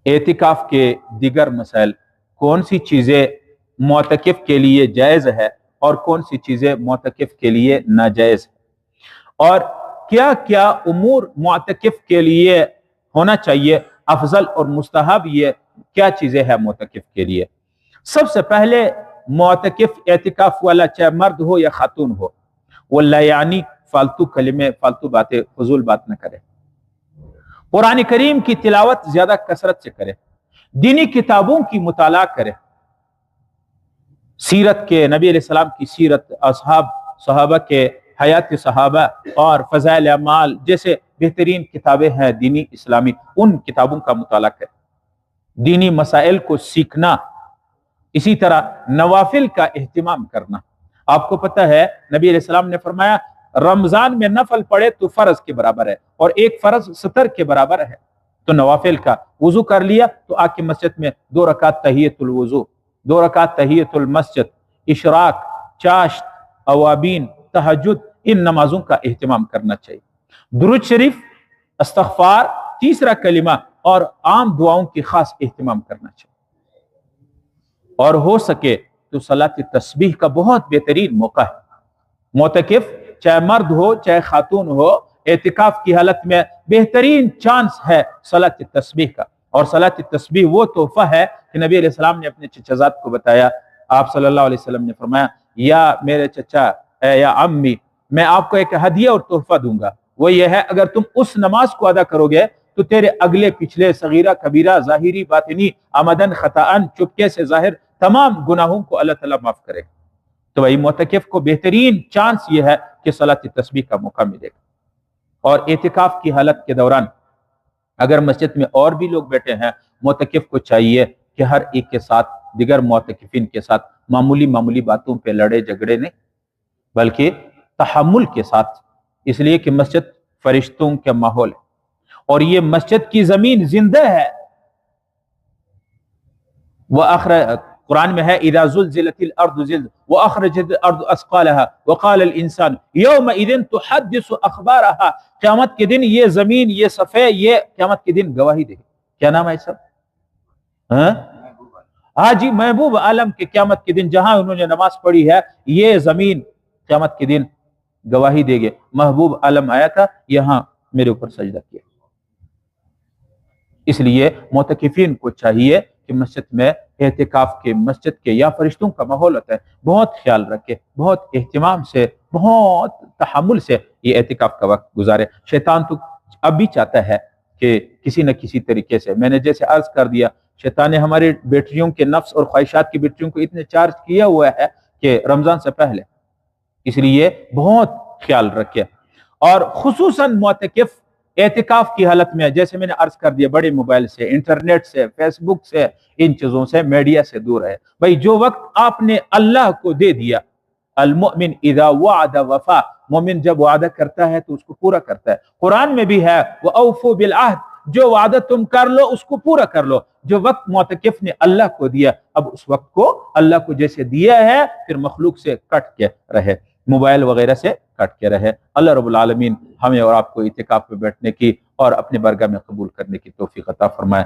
اعتکاف کے دیگر مسائل، کون سی چیزیں معتکف کے لیے جائز ہے اور کون سی چیزیں معتکف کے لیے ناجائز ہے، اور کیا کیا امور معتکف کے لیے ہونا چاہیے، افضل اور مستحب یہ کیا چیزیں ہیں معتکف کے لیے۔ سب سے پہلے معتکف اعتکاف والا چاہے مرد ہو یا خاتون ہو، وہ لا یعنی فالتو کلمے، فالتو باتیں، فضول بات نہ کرے، قرآن کریم کی تلاوت زیادہ کثرت سے کرے، دینی کتابوں کی مطالعہ کرے، سیرت کے، نبی علیہ السلام کی سیرت، صحابہ کے حیات صحابہ اور فضائل اعمال جیسے بہترین کتابیں ہیں دینی اسلامی، ان کتابوں کا مطالعہ کرے، دینی مسائل کو سیکھنا، اسی طرح نوافل کا اہتمام کرنا۔ آپ کو پتہ ہے نبی علیہ السلام نے فرمایا رمضان میں نفل پڑھے تو فرض کے برابر ہے، اور ایک فرض 70 کے برابر ہے۔ تو نوافل کا وضو کر لیا تو آ کے مسجد میں 2 رکعت تحیۃ الوضو، 2 رکعت تحیۃ المسجد، اشراق، چاشت، اوابین، تہجد، ان نمازوں کا اہتمام کرنا چاہیے۔ درود شریف، استغفار، تیسرا کلمہ اور عام دعاؤں کی خاص اہتمام کرنا چاہیے، اور ہو سکے تو صلاۃ تسبیح کا بہت بہترین موقع ہے۔ معتکف چاہے مرد ہو چاہے خاتون ہو، اعتکاف کی حالت میں بہترین چانس ہے صلاۃ تسبیح کا، اور صلاۃ تسبیح وہ تحفہ ہے کہ نبی علیہ السلام نے اپنے چچا زاد کو بتایا۔ آپ صلی اللہ علیہ وسلم نے فرمایا یا میرے چچا یا عمی، میں آپ کو ایک ہدیہ اور تحفہ دوں گا، وہ یہ ہے اگر تم اس نماز کو ادا کرو گے تو تیرے اگلے پچھلے صغیرہ کبیرہ ظاہری باطنی آمدن خطاً چپکے سے ظاہر تمام گناہوں کو اللہ تعالیٰ معاف کرے۔ تو بھائی معتکف کو بہترین چانس یہ ہے کہ صلاۃ تسبیح کا موقع ملے گا۔ اور اعتکاف کی حالت کے دوران اگر مسجد میں اور بھی لوگ بیٹھے ہیں، معتکف کو چاہیے کہ ہر ایک کے ساتھ، دیگر معتکفین کے ساتھ معمولی باتوں پہ لڑے جھگڑے نہیں، بلکہ تحمل کے ساتھ، اس لیے کہ مسجد فرشتوں کا ماحول ہے، اور یہ مسجد کی زمین زندہ ہے۔ قرآن میں ہے اذا زلزلت الارض واخرجت الارض اثقالها وقال الانسان يومئذ تحدث اخبارها، قیامت کے دن یہ زمین، یہ صفحے، یہ قیامت کے دن گواہی دے گی۔ کیا نام ہے سب؟ ہاں جی، محبوب عالم کے قیامت کے دن جہاں انہوں نے نماز پڑھی ہے، یہ زمین قیامت کے دن گواہی دے گے، محبوب عالم آیا تھا یہاں میرے اوپر سجدہ کیا۔ اس لیے معتکفین کو چاہیے کہ مسجد میں اعتکاف کے، مسجد کے یا فرشتوں کا ماحول ہوتا ہے، بہت خیال رکھے، بہت اہتمام سے، بہت تحمل سے یہ اعتکاف کا وقت گزارے۔ شیطان تو اب بھی چاہتا ہے کہ کسی نہ کسی طریقے سے، میں نے جیسے عرض کر دیا، شیطان نے ہمارے بیٹریوں کے نفس اور خواہشات کی بیٹریوں کو اتنے چارج کیا ہوا ہے کہ رمضان سے پہلے، اس لیے بہت خیال رکھے۔ اور خصوصاً معتکف اعتکاف کی حالت میں، جیسے میں نے عرض کر دیا، بڑے موبائل سے، انٹرنیٹ سے، فیس بک سے، ان چیزوں سے، میڈیا سے دور ہے۔ بھائی جو وقت آپ نے اللہ کو دے دیا، المؤمن اذا وعد وفا، مومن جب وعدہ کرتا ہے تو اس کو پورا کرتا ہے۔ قرآن میں بھی ہے وَأَوْفُوا بِالْعَهْدِ، جو وعدہ تم کر لو اس کو پورا کر لو۔ جو وقت معتکف نے اللہ کو دیا، اب اس وقت کو اللہ کو جیسے دیا ہے پھر مخلوق سے کٹ کے رہے، موبائل وغیرہ سے کٹ کے رہے۔ اللہ رب العالمین ہمیں اور آپ کو اعتکاف میں بیٹھنے کی اور اپنے بارگاہ میں قبول کرنے کی توفیق عطا فرمائے۔